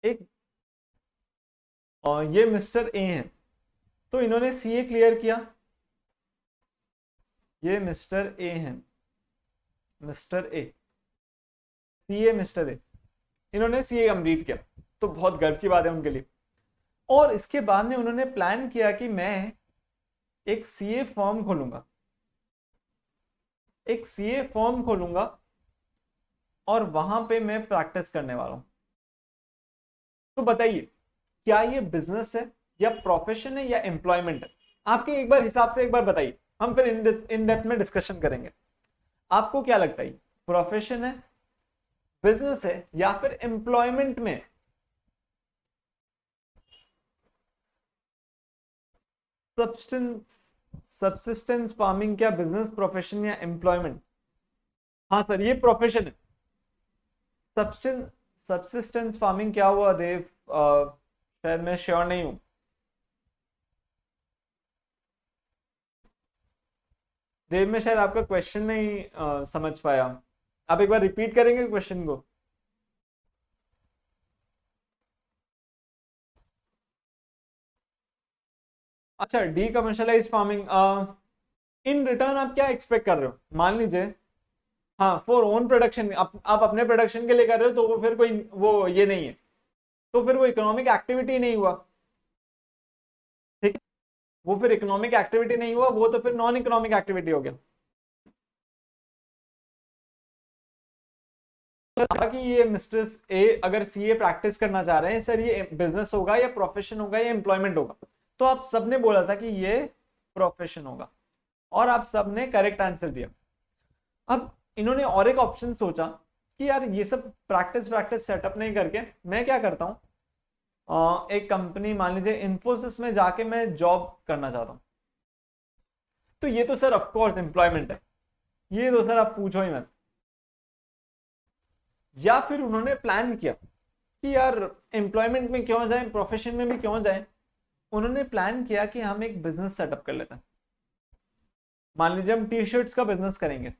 एक ये मिस्टर ए हैं, तो इन्होंने सीए क्लियर किया। ये मिस्टर ए हैं, mister A, CA mister A, इन्होंने सीए कंप्लीट किया, तो बहुत गर्व की बात है उनके लिए। और इसके बाद में उन्होंने प्लान किया कि मैं एक सीए फर्म खोलूंगा, एक सीए फर्म खोलूंगा और वहां पे मैं प्रैक्टिस करने वाला हूं। तो बताइए क्या ये बिजनेस है या प्रोफेशन है या एम्प्लॉयमेंट है? आपके एक बार हिसाब से एक बार बताइए, हम फिर इन डेप्थ में डिस्कशन करेंगे। आपको क्या लगता है, प्रोफेशन है, बिजनेस है, या फिर एम्प्लॉयमेंट में? सब्सिस्टेंस फार्मिंग क्या बिजनेस, प्रोफेशन या एम्प्लॉयमेंट? हाँ सर ये प्रोफेशन है। सब्सिस्टेंस फार्मिंग क्या हुआ देव? शायद मैं श्योर नहीं हूं। देव में शायद आपका क्वेश्चन नहीं समझ पाया, आप एक बार रिपीट करेंगे क्वेश्चन को? अच्छा, D commercialise farming, in return आप क्या एक्सपेक्ट कर रहे हो? मान लीजिए हाँ फॉर ओन प्रोडक्शन, आप अपने प्रोडक्शन के लिए कर रहे हो, तो वो फिर कोई वो ये नहीं है, तो फिर वो इकोनॉमिक एक्टिविटी नहीं हुआ। ठीक है, वो फिर इकोनॉमिक एक्टिविटी नहीं हुआ, वो तो फिर नॉन इकोनॉमिक एक्टिविटी हो गया। कि ये मिस्टर ए अगर सीए प्रैक्टिस करना चाह रहे हैं, सर ये बिजनेस होगा या प्रोफेशन होगा या एम्प्लॉयमेंट होगा, तो आप सबने बोला था कि ये प्रोफेशन होगा और आप सबने करेक्ट आंसर दिया। अब इन्होंने और एक ऑप्शन सोचा कि यार ये सब प्रैक्टिस प्रैक्टिस सेटअप नहीं करके मैं क्या करता हूँ, एक कंपनी मान लीजिए इन्फोसिस में जाके मैं जॉब करना चाहता हूँ। तो ये तो सर ऑफकोर्स एम्प्लॉयमेंट है, ये तो सर आप पूछो ही मत। या फिर उन्होंने प्लान किया कि यार एम्प्लॉयमेंट में क्यों जाए, प्रोफेशन में भी क्यों जाए, उन्होंने प्लान किया कि हम एक बिजनेस सेटअप कर लेते हैं। मान लीजिए हम टी शर्ट्स का बिजनेस करेंगे,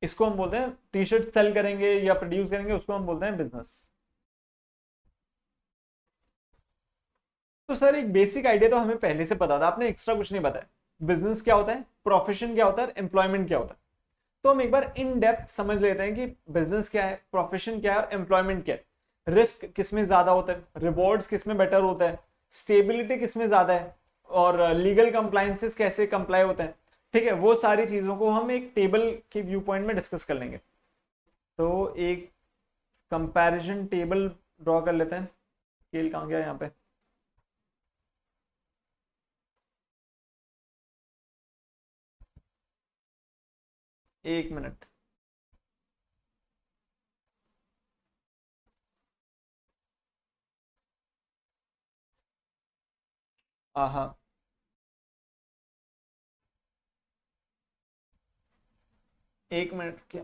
इसको हम बोलते हैं टी शर्ट सेल करेंगे या प्रोड्यूस करेंगे, उसको हम बोलते हैं बिजनेस। तो सर एक बेसिक आइडिया तो हमें पहले से पता था, आपने एक्स्ट्रा कुछ नहीं बताया। बिजनेस क्या होता है, प्रोफेशन क्या होता है, एम्प्लॉयमेंट क्या होता है। तो हम एक बार इन डेप्थ समझ लेते हैं कि बिजनेस क्या है, प्रोफेशन क्या है और एम्प्लॉयमेंट क्या है। रिस्क किस में ज्यादा होता है, रिवॉर्ड्स किस में बेटर होता है, स्टेबिलिटी किस में ज्यादा है, और लीगल कंप्लायंसेस कैसे कंप्लाई होते हैं, ठीक है, वो सारी चीजों को हम एक टेबल के व्यू पॉइंट में डिस्कस कर लेंगे। तो एक कंपैरिजन टेबल ड्रॉ कर लेते हैं। स्केल कहाँ गया यहाँ पे? एक मिनट। हाँ, एक मिनट क्या?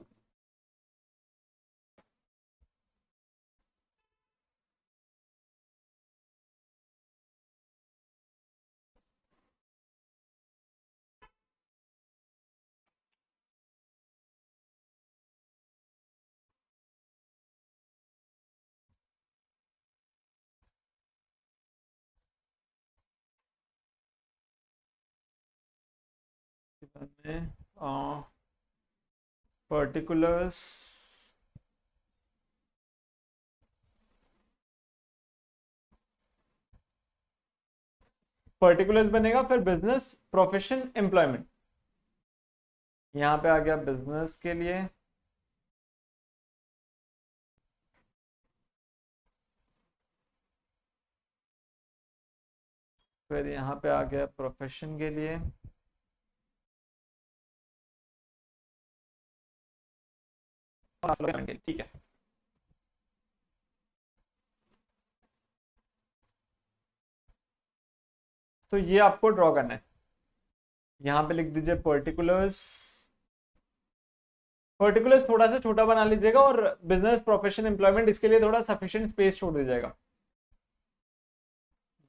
पर्टिकुलर्स, पर्टिकुलर्स बनेगा, फिर बिजनेस, प्रोफेशन, एम्प्लॉयमेंट। यहाँ पे आ गया बिजनेस के लिए, फिर यहाँ पे आ गया प्रोफेशन के लिए, ठीक है। तो ये आपको ड्रॉ करना है। यहाँ पे लिख दीजिए पर्टिकुलर्स। पर्टिकुलर्स थोड़ा सा छोटा बना लीजिएगा और बिजनेस, प्रोफेशन, एम्प्लॉयमेंट इसके लिए थोड़ा सफिशिएंट स्पेस छोड़ दीजिएगा।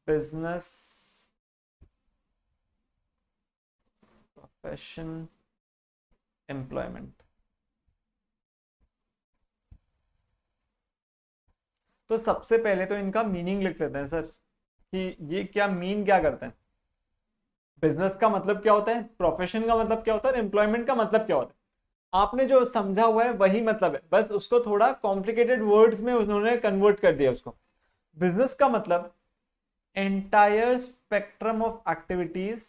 Business, profession, employment. तो सबसे पहले तो इनका मीनिंग लिख लेते हैं सर, कि ये क्या मीन क्या करते हैं। बिजनेस का मतलब क्या होता है, प्रोफेशन का मतलब क्या होता है, एम्प्लॉयमेंट का मतलब क्या होता है। आपने जो समझा हुआ है वही मतलब है, बस उसको थोड़ा कॉम्प्लिकेटेड वर्ड्स में उन्होंने कन्वर्ट कर दिया उसको। बिजनेस का मतलब एंटायर स्पेक्ट्रम ऑफ एक्टिविटीज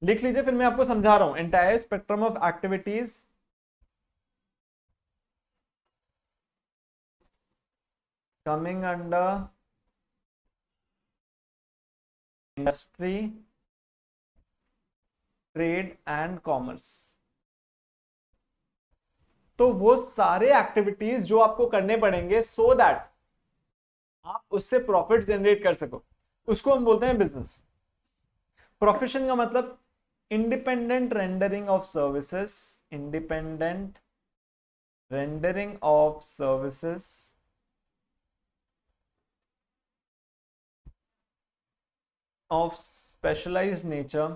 लिख लीजिए, फिर मैं आपको समझा रहा हूं। Entire spectrum of activities coming under industry, trade and commerce. तो वो सारे एक्टिविटीज जो आपको करने पड़ेंगे सो दैट आप उससे प्रॉफिट जनरेट कर सको, उसको हम बोलते हैं बिजनेस। प्रोफेशन का मतलब independent rendering of services, independent rendering of services of specialised nature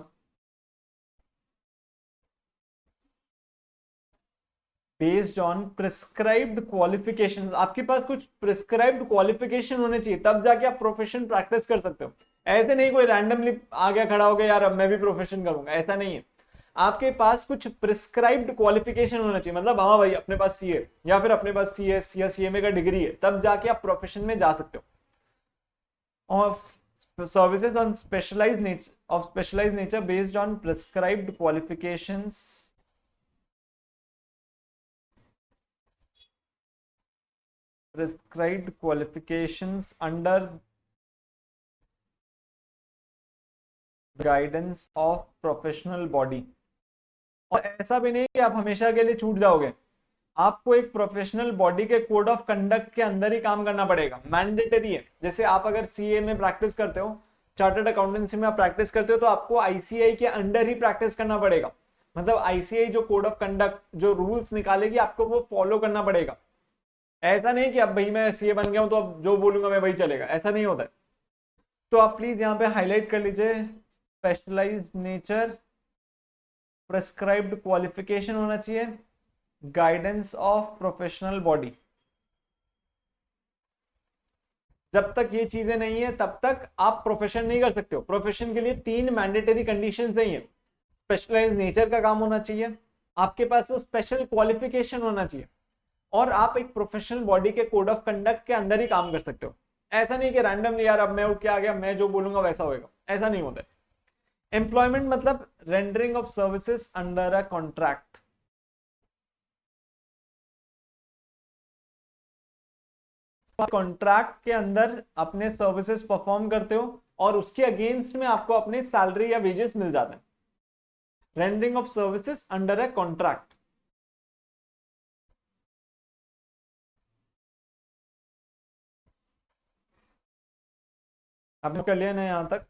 based on prescribed qualification. आपके पास कुछ प्रिस्क्राइब्ड क्वालिफिकेशन होने चाहिए, तब जाके आप प्रोफेशन प्रैक्टिस कर सकते हो। ऐसे नहीं कोई रैंडमली आ गया खड़ा हो गया यार अब मैं भी प्रोफेशन करूंगा, ऐसा नहीं है। आपके पास कुछ प्रिस्क्राइब्ड क्वालिफिकेशन होना चाहिए, मतलब हाँ भाई अपने पास सीए या फिर अपने पास सीएस या सीएमए का डिग्री है, तब जाके आप प्रोफेशन में जा सकते हो। और services on specialised nature based on prescribed qualifications prescribed qualifications under guidance of professional body। और ऐसा भी नहीं कि आप हमेशा के लिए छूट जाओगे, आपको एक प्रोफेशनल बॉडी के कोड ऑफ कंडक्ट के अंदर ही काम करना पड़ेगा, मैंडेटरी है। जैसे आप अगर सीए में प्रैक्टिस करते हो, चार्टर्ड अकाउंटेंसी में आप प्रैक्टिस करते हो, तो आपको आईसीआई के अंडर ही प्रैक्टिस करना पड़ेगा। मतलब आईसीआई जो कोड ऑफ कंडक्ट, जो रूल्स निकालेगी, आपको वो फॉलो करना पड़ेगा। ऐसा नहीं कि अब भाई मैं सीए बन गया हूं तो अब जो बोलूंगा मैं वही चलेगा, ऐसा नहीं होता है। तो आप प्लीज यहाँ पे हाईलाइट कर लीजिए, स्पेशलाइज्ड नेचर, प्रेस्क्राइब्ड क्वालिफिकेशन होना चाहिए, गाइडेंस ऑफ प्रोफेशनल बॉडी। जब तक ये चीजें नहीं है तब तक आप प्रोफेशन नहीं कर सकते हो। प्रोफेशन के लिए 3 मैंडेटरी कंडीशन ही है। स्पेशलाइज्ड नेचर का काम होना चाहिए, आपके पास वो स्पेशल क्वालिफिकेशन होना चाहिए, और आप एक प्रोफेशनल बॉडी के कोड ऑफ कंडक्ट के अंदर ही काम कर सकते हो। ऐसा नहीं कि रैंडमली यार अब मैं उठ के आ गया, मैं जो बोलूंगा वैसा होएगा, ऐसा नहीं होता है। एम्प्लॉयमेंट मतलब rendering of services under a contract. Contract के अंदर अपने सर्विसेज परफॉर्म करते हो और उसके अगेंस्ट में आपको अपनी सैलरी या वेजेस मिल जाते हैं। Rendering of services under a contract. आपने कर लिया ना यहां तक?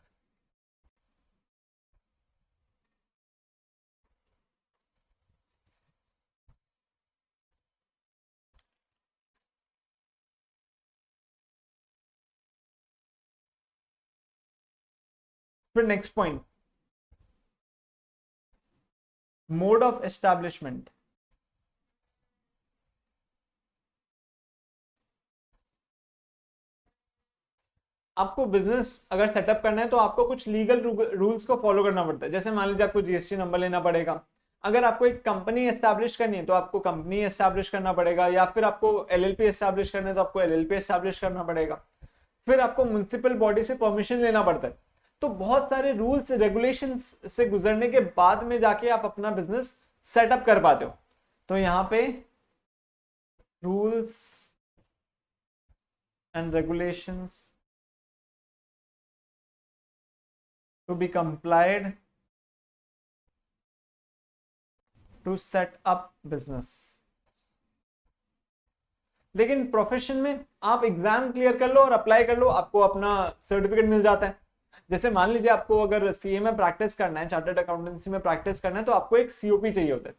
फिर next point, mode of establishment. आपको बिजनेस अगर सेटअप करना है तो आपको कुछ लीगल रूल्स को फॉलो करना पड़ता है। जैसे मान लीजिए आपको जीएसटी नंबर लेना पड़ेगा। अगर आपको एक कंपनी एस्टैब्लिश करनी है तो आपको कंपनी एस्टैब्लिश करना पड़ेगा, या फिर आपको एलएलपी एस्टैब्लिश करना है तो आपको एलएलपी एस्टैब्लिश करना पड़ेगा। फिर आपको म्युनिसिपल बॉडी से परमिशन लेना पड़ता है। तो बहुत सारे रूल्स रेगुलेशंस से गुजरने के बाद में जाके आप अपना बिजनेस सेटअप कर पाते हो। तो यहाँ पे rules and regulations to be complied to set up business। लेकिन प्रोफेशन में आप एग्जाम क्लियर कर लो और अप्लाई कर लो, आपको अपना सर्टिफिकेट मिल जाता है। जैसे मान लीजिए आपको अगर सीए में प्रैक्टिस करना है, चार्टर्ड अकाउंटेंसी में प्रैक्टिस करना है, तो आपको एक सीओपी चाहिए होता है,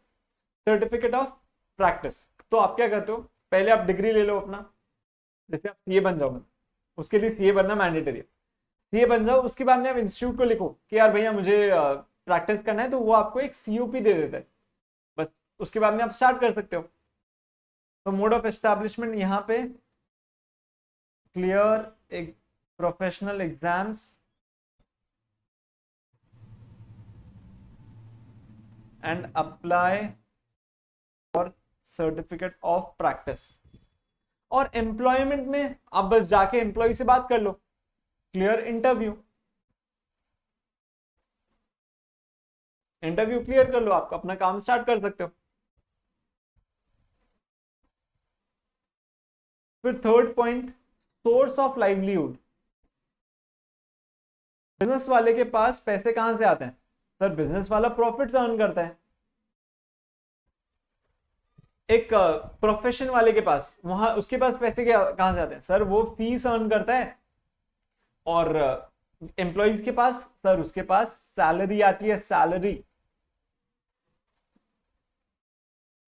सर्टिफिकेट ऑफ प्रैक्टिस। तो आप क्या करते हो, पहले आप डिग्री ले लो अपना, जैसे आप सीए बन जाओगे, उसके लिए सीए बनना मैंडेटरी है। सीए बन जाओ, उसके बाद में आप इंस्टीट्यूट को लिखो कि यार भैया मुझे प्रैक्टिस करना है, तो वो आपको एक सीओपी दे देता है। बस उसके बाद में आप स्टार्ट कर सकते हो। तो मोड ऑफ एस्टैब्लिशमेंट यहाँ पे क्लियर एक professional exams and apply for certificate of practice. और एम्प्लॉयमेंट में आप बस जाके एम्प्लॉय से बात कर लो, क्लियर इंटरव्यू, इंटरव्यू क्लियर कर लो, आप अपना काम स्टार्ट कर सकते हो। फिर third point, source of livelihood. Business वाले के पास पैसे कहां से आते हैं? सर बिजनेस वाला प्रॉफिट अर्न करता है। एक प्रोफेशन वाले के पास, वहां उसके पास पैसे कहां से आते हैं? सर वो फीस अर्न करता है। और एम्प्लॉयज के पास, सर उसके पास सैलरी आती है, सैलरी।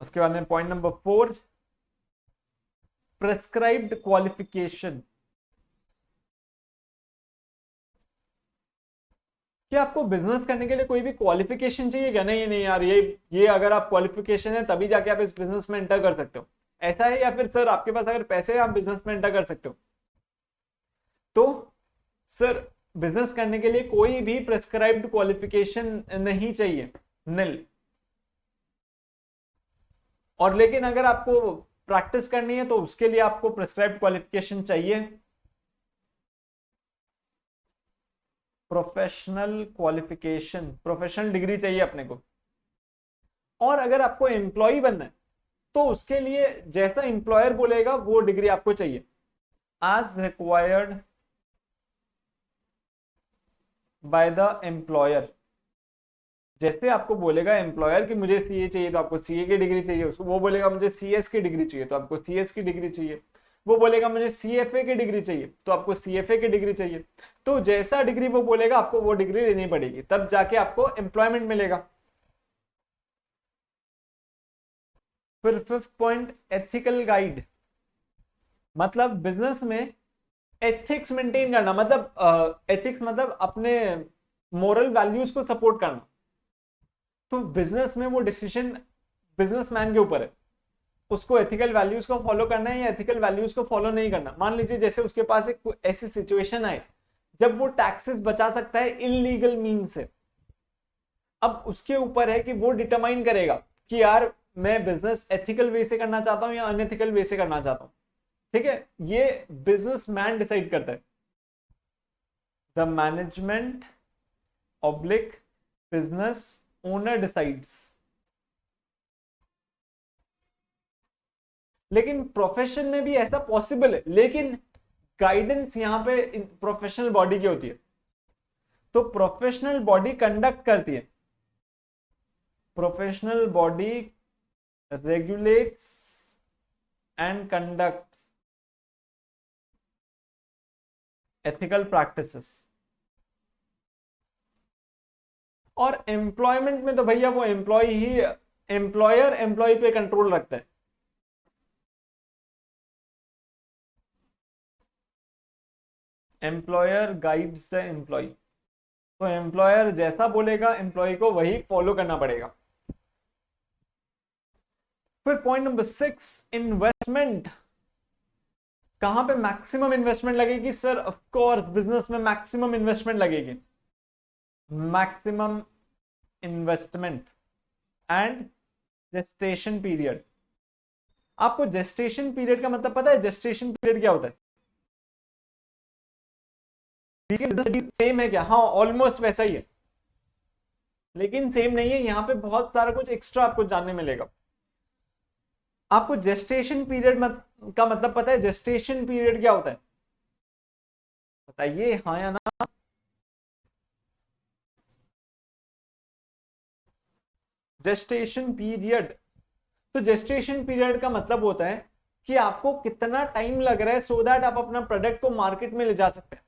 उसके बाद में पॉइंट नंबर 4, प्रेस्क्राइब्ड क्वालिफिकेशन। क्या आपको बिजनेस करने के लिए कोई भी क्वालिफिकेशन चाहिए क्या? नहीं नहीं यार, ये अगर आप क्वालिफिकेशन है तभी जाके आप इस बिजनेस में एंटर कर सकते हो, ऐसा है? या फिर सर आपके पास अगर पैसे है आप बिजनेस में एंटर कर सकते हो? तो सर बिजनेस करने के लिए कोई भी प्रेस्क्राइब्ड क्वालिफिकेशन नहीं चाहिए, निल। और लेकिन अगर आपको प्रैक्टिस करनी है तो उसके लिए आपको प्रेस्क्राइब्ड क्वालिफिकेशन चाहिए, प्रोफेशनल क्वालिफिकेशन, प्रोफेशनल डिग्री चाहिए अपने को। और अगर आपको एम्प्लॉय बनना है तो उसके लिए जैसा एम्प्लॉयर बोलेगा वो डिग्री आपको चाहिए, as required by the employer. जैसे आपको बोलेगा एम्प्लॉयर कि मुझे सीए चाहिए तो आपको सीए की डिग्री चाहिए, उसको वो बोलेगा मुझे सीएस की डिग्री चाहिए तो आपको सीएस की डिग्री चाहिए, वो बोलेगा मुझे सीएफए की डिग्री चाहिए तो आपको सीएफए की डिग्री चाहिए। तो जैसा डिग्री वो बोलेगा आपको वो डिग्री लेनी पड़ेगी, तब जाके आपको एम्प्लॉयमेंट मिलेगा। फिर फिफ्थ पॉइंट, एथिकल गाइड। मतलब बिजनेस में एथिक्स मेंटेन करना, मतलब एथिक्स मतलब अपने मोरल वैल्यूज को सपोर्ट करना। तो बिजनेस में वो डिसीजन बिजनेसमैन के ऊपर है, उसको एथिकल वैल्यूज को फॉलो करना है या एथिकल वैल्यूज को फॉलो नहीं करना। मान लीजिए जैसे उसके पास एक ऐसी सिचुएशन आए जब वो टैक्सेस बचा सकता है इलीगल मीन से, अब उसके ऊपर है कि वो डिटरमाइन करेगा कि यार मैं बिजनेस एथिकल वे से करना चाहता हूं या अनएथिकल वे से करना चाहता हूं, ठीक है, ये बिजनेसमैन डिसाइड करता है। The management oblique business owner decides. लेकिन प्रोफेशन में भी ऐसा पॉसिबल है, लेकिन गाइडेंस यहां पे प्रोफेशनल बॉडी की होती है। तो प्रोफेशनल बॉडी कंडक्ट करती है, professional body regulates and conducts ethical practices. और एम्प्लॉयमेंट में तो भैया वो एम्प्लॉय ही, एम्प्लॉयर एम्प्लॉय पे कंट्रोल रखता है। एम्प्लॉयर गाइड्स द एम्प्लॉय, तो एम्प्लॉयर जैसा बोलेगा एम्प्लॉय को वही फॉलो करना पड़ेगा। फिर पॉइंट नंबर 6, इन्वेस्टमेंट। कहां पे मैक्सिमम इन्वेस्टमेंट लगेगी सर? ऑफ कोर्स बिजनेस में मैक्सिमम इन्वेस्टमेंट लगेगी। Maximum investment and gestation period. आपको जेस्टेशन पीरियड का मतलब पता है? जेस्टेशन पीरियड क्या होता है? सेम है क्या? हाँ, ऑलमोस्ट वैसा ही है, लेकिन सेम नहीं है। यहां पे बहुत सारा कुछ एक्स्ट्रा आपको जानने मिलेगा। आपको जेस्टेशन पीरियड का मतलब पता है? जेस्टेशन पीरियड क्या होता है बताइए, हाँ या ना? जेस्टेशन पीरियड, तो जेस्टेशन पीरियड का मतलब होता है कि आपको कितना टाइम लग रहा है सो दैट आप अपना प्रोडक्ट को मार्केट में ले जा सकते हैं।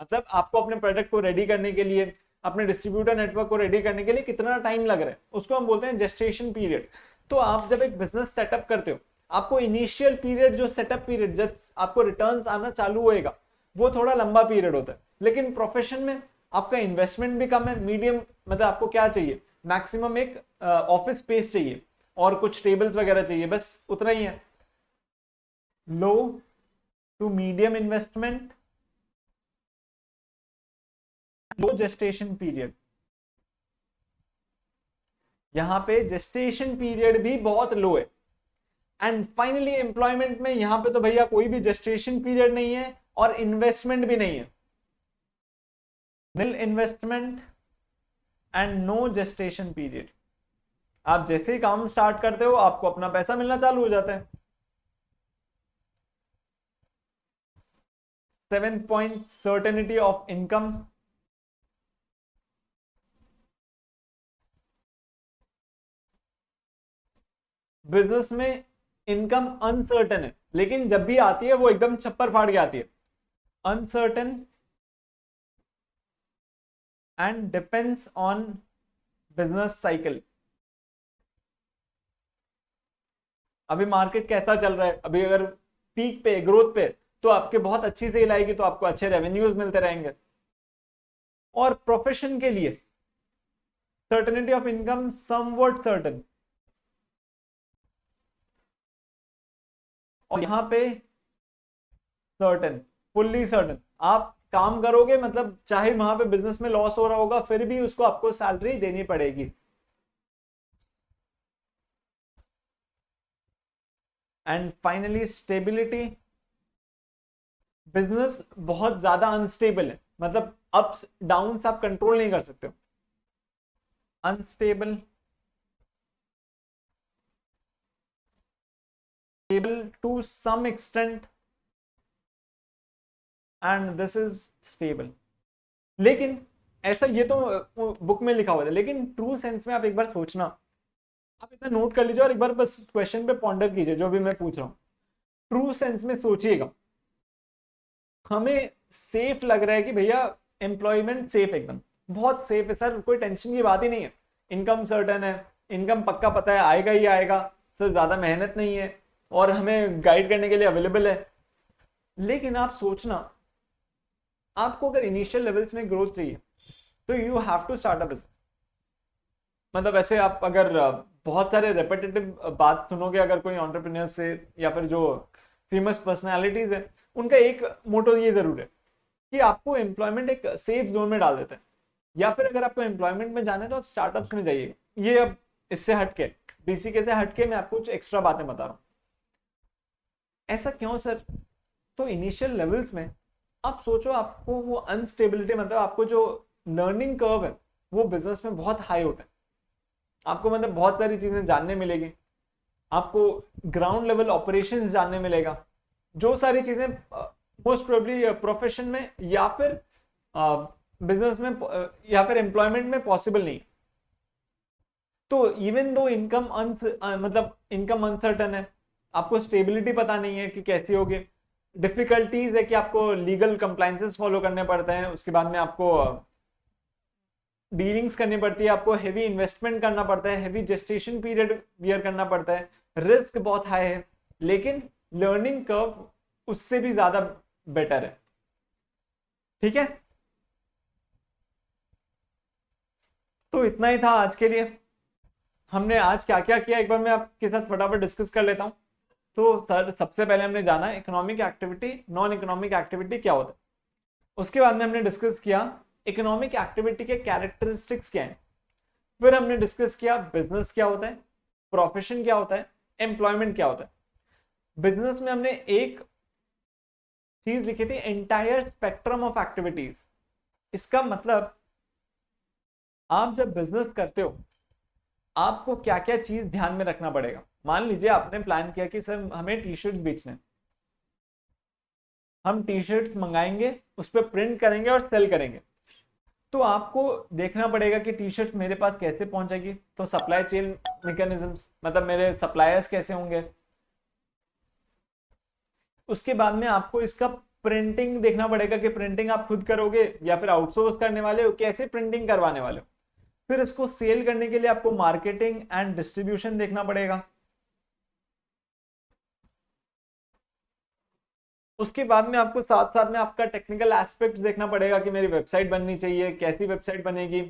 मतलब आपको अपने प्रोडक्ट को रेडी करने के लिए, अपने डिस्ट्रीब्यूटर नेटवर्क को रेडी करने के लिए कितना टाइम लग रहा है, उसको हम बोलते हैं जेस्टेशन पीरियड। तो आप जब एक बिजनेस सेटअप करते हो, आपको इनिशियल पीरियड, जो सेटअप पीरियड, जब आपको रिटर्न्स आना चालू होएगा, वो थोड़ा लंबा पीरियड होता है। लेकिन प्रोफेशन में आपका इन्वेस्टमेंट भी कम है, मीडियम, मतलब आपको क्या चाहिए? मैक्सिमम एक ऑफिस स्पेस चाहिए और कुछ टेबल्स वगैरह चाहिए, बस उतना ही है। Low to medium investment, low gestation period. यहां पे जेस्टेशन पीरियड भी बहुत लो है। एंड फाइनली एम्प्लॉयमेंट में यहां पे तो भैया कोई भी जेस्टेशन पीरियड नहीं है और इन्वेस्टमेंट भी नहीं है। Nil investment and no gestation period. आप जैसे ही काम स्टार्ट करते हो आपको अपना पैसा मिलना चालू हो जाता है। 7 point, certainty of income. Business में इनकम अनसर्टन है, लेकिन जब भी आती है वो एकदम छप्पर फाड़ के आती है। Uncertain and depends on business cycle. अभी मार्केट कैसा चल रहा है, अभी अगर पीक पे, ग्रोथ पे, तो आपके बहुत अच्छी सेल आएगी, तो आपको अच्छे रेवेन्यूज मिलते रहेंगे। और प्रोफेशन के लिए certainty of income somewhat certain, और यहां पे सर्टन, फुल्ली सर्टन। आप काम करोगे, मतलब चाहे वहां पे बिजनेस में लॉस हो रहा होगा, फिर भी उसको आपको सैलरी देनी पड़ेगी। And finally stability. बिजनेस बहुत ज्यादा अनस्टेबल है, मतलब अप्स डाउन्स आप कंट्रोल नहीं कर सकते हो। Unstable, stable to some extent, and this is stable. लेकिन ऐसा, ये तो बुक में लिखा हुआ है, लेकिन ट्रू सेंस में आप एक बार सोचना, आप इतना नोट कर लीजिए और एक बार बस क्वेश्चन पे पॉन्डर कीजिए जो भी मैं पूछ रहा हूं। ट्रू सेंस में सोचिएगा, हमें सेफ लग रहा है कि भैया एम्प्लॉयमेंट सेफ, एकदम बहुत सेफ है सर, कोई टेंशन की बात ही नहीं है, इनकम सर्टन है, इनकम पक्का पता है आएगा ही आएगा सर, ज्यादा मेहनत नहीं है और हमें गाइड करने के लिए अवेलेबल है। लेकिन आप सोचना, आपको अगर इनिशियल लेवल्स में ग्रोथ चाहिए तो you have to start a business. मतलब ऐसे आप अगर बहुत सारे रेपिटेटिव बात सुनोगे अगर कोई एंटरप्रेन्योर से, या फिर जो फेमस पर्सनालिटीज है, उनका एक मोटो ये जरूर है कि आपको एम्प्लॉयमेंट एक सेफ जोन में डाल देते हैं, या फिर अगर आपको एम्प्लॉयमेंट में जाना है तो आप स्टार्टअप्स में जाइएगा। ये अब इससे हटके, बीसीके से हटके मैं आपको कुछ एक्स्ट्रा बातें बता रहा हूँ। ऐसा क्यों सर? तो इनिशियल लेवल्स में आप सोचो, आपको वो अनस्टेबिलिटी, मतलब आपको जो लर्निंग कर्व है वो बिजनेस में बहुत हाई होता है। आपको मतलब बहुत सारी चीजें जानने मिलेगी, आपको ग्राउंड लेवल ऑपरेशंस जानने मिलेगा, जो सारी चीजें मोस्ट प्रोबेबली प्रोफेशन में या फिर बिजनेस में या फिर एम्प्लॉयमेंट में पॉसिबल नहीं। तो इवन दो इनकम मतलब इनकम अनसर्टन है, आपको स्टेबिलिटी पता नहीं है कि कैसी होगी, डिफिकल्टीज है कि आपको लीगल कंप्लाइंसेस फॉलो करने पड़ते हैं, उसके बाद में आपको डीलिंग्स करनी पड़ती है, आपको हेवी इन्वेस्टमेंट करना पड़ता है, हेवी जेस्टेशन पीरियड बियर करना पड़ता है, रिस्क बहुत हाई है, लेकिन लर्निंग कर्व उससे भी ज्यादा बेटर है। ठीक है, तो इतना ही था आज के लिए। हमने आज क्या क्या किया एक बार मैं आपके साथ फटाफट डिस्कस कर लेता हूँ। तो सर सबसे पहले हमने जाना economic activity, non economic activity क्या होता है। उसके बाद में हमने डिस्कस किया इकोनॉमिक एक्टिविटी के कैरेक्टरिस्टिक्स क्या है। फिर हमने डिस्कस किया बिजनेस क्या होता है, प्रोफेशन क्या होता है, एम्प्लॉयमेंट क्या होता है। बिजनेस में हमने एक चीज लिखी थी, एंटायर स्पेक्ट्रम ऑफ एक्टिविटीज। इसका मतलब आप जब बिजनेस करते हो आपको क्या क्या चीज ध्यान में रखना पड़ेगा। मान लीजिए आपने प्लान किया कि सर हमें टी शर्ट्स बेचने, हम टी शर्ट्स मंगाएंगे, उस पर प्रिंट करेंगे और सेल करेंगे। तो आपको देखना पड़ेगा कि टी शर्ट्स मेरे पास कैसे पहुंचेगी, तो सप्लाई चेन मैकेनिज्म्स, मतलब मेरे सप्लायर्स कैसे होंगे। उसके बाद में आपको इसका प्रिंटिंग देखना पड़ेगा कि प्रिंटिंग आप खुद करोगे या फिर आउटसोर्स करने वाले हो, कैसे प्रिंटिंग करवाने वाले हो। फिर इसको सेल करने के लिए आपको मार्केटिंग एंड डिस्ट्रीब्यूशन देखना पड़ेगा। उसके बाद में आपको साथ साथ में आपका टेक्निकल एस्पेक्ट देखना पड़ेगा कि मेरी वेबसाइट बननी चाहिए, कैसी वेबसाइट बनेगी।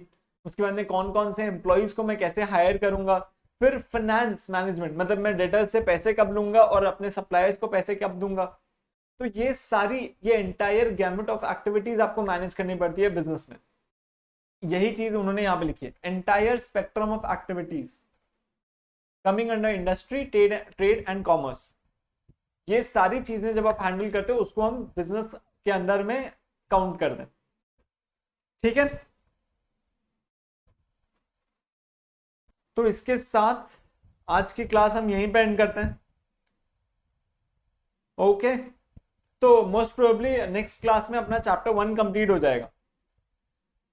उसके बाद में कौन कौन से एम्प्लॉयज को मैं कैसे हायर करूंगा। फिर फाइनेंस मैनेजमेंट, मतलब मैं डेटर से पैसे कब लूंगा और अपने सप्लायर्स को पैसे कब दूंगा। तो ये सारी, ये एंटायर गैमेट ऑफ एक्टिविटीज आपको मैनेज करनी पड़ती है बिजनेस में। यही चीज उन्होंने यहाँ पे लिखी है, entire spectrum of activities coming under industry, trade and commerce. ये सारी चीजें जब आप हैंडल करते हो उसको हम बिजनेस के अंदर में काउंट कर दें। ठीक है, तो इसके साथ आज की क्लास हम यहीं पे एंड करते हैं। ओके, तो मोस्ट प्रोबेबली नेक्स्ट क्लास में अपना चैप्टर 1 कंप्लीट हो जाएगा।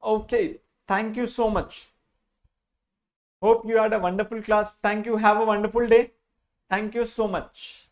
Okay, thank you so much, hope you had a wonderful class, thank you, have a wonderful day, thank you so much.